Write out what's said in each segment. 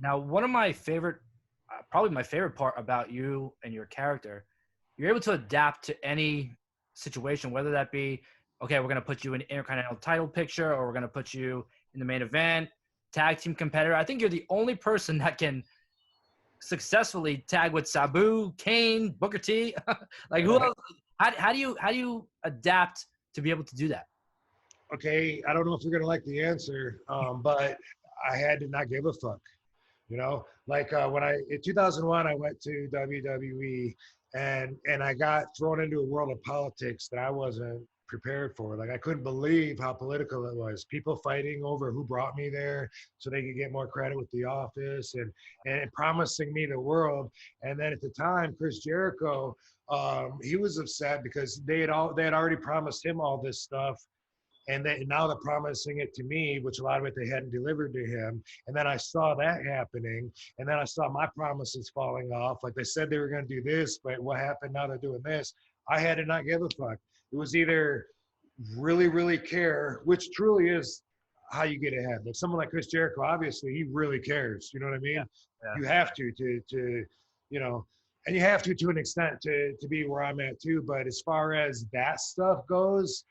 Now, one of my favorite, probably my favorite part about you and your character, you're able to adapt to any situation, whether that be, okay, we're going to put you in Intercontinental title picture, or we're going to put you in the main event, tag team competitor. I think you're the only person that can successfully tag with Sabu, Kane, BookerT. Like who else? How do you adapt to be able to do that? Okay, I don't know if you're gonna like the answer, but I had to not give a fuck. You know, like when I in 2001 I went to WWE and I got thrown into a world of politics that I wasn't prepared for. Like I couldn't believe how political it was. People fighting over who brought me there so they could get more credit with the office and promising me the world. And then at the time, Chris Jericho, he was upset because they had already promised him all this stuff, and now they're promising it to me, which a lot of it they hadn't delivered to him. And then I saw that happening, and then I saw my promises falling off. Like they said they were going to do this, but what happened? Now they're doing this. I had to not give a fuck. It was either really, really care, which truly is how you get ahead. Like someone like Chris Jericho, obviously he really cares. You know what I mean? Yeah. You have to, you know, and you have to an extent to be where I'm at too. But as far as that stuff goes,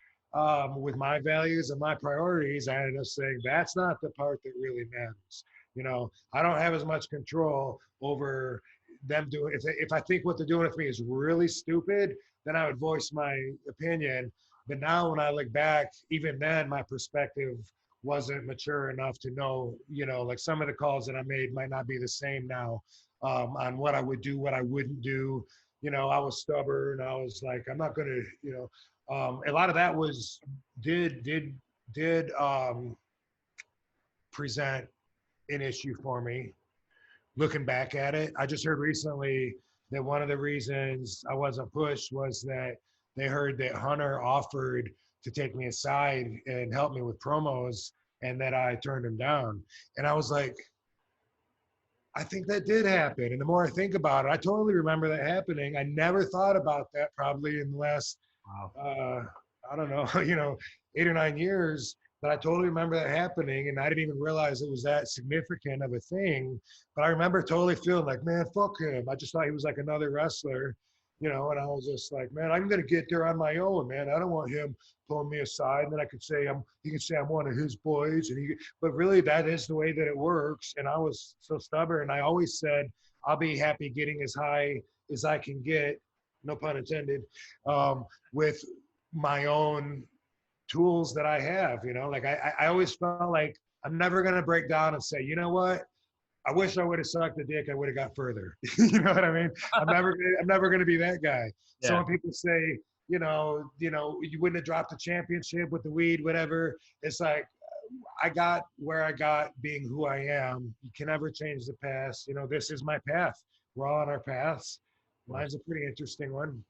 with my values and my priorities, I ended up saying that's not the part that really matters. You know, I don't have as much control over them doing. If I think what they're doing with me is really stupid, then I would voice my opinion. But now, when I look back, even then, my perspective wasn't mature enough to know. You know, like some of the calls that I made might not be the same now, on what I would do, what I wouldn't do. You know, I was stubborn. I was like, I'm not gonna, you know. A lot of that was did present an issue for me. Looking back at it, I just heard recently that one of the reasons I wasn't pushed was that they heard that Hunter offered to take me aside and help me with promos, and that I turned him down. And I was like, I think that did happen. And the more I think about it, I totally remember that happening. I never thought about that probably in the last Wow. I don't know, you know, 8 or 9 years. But I totally remember that happening, and I didn't even realize it was that significant of a thing. But I remember totally feeling like, man, fuck him. I just thought he was like another wrestler, you know. And I was just like, man, I'm gonna get there on my own, man. I don't want him pulling me aside. And then I could say he can say I'm one of his boys, but really that is the way that it works. And I was so stubborn. I always said I'll be happy getting as high as I can get, no pun intended, with my own tools that I have. You know, like I always felt like I'm never going to break down and say, you know what, I wish I would have sucked the dick, I would have got further. You know what I mean? I'm never going to be that guy. Yeah. So when people say, you know, you wouldn't have dropped the championship with the weed, whatever, it's like, I got where I got being who I am. You can never change the past. You know, this is my path. We're all on our paths. Mine's a pretty interesting one.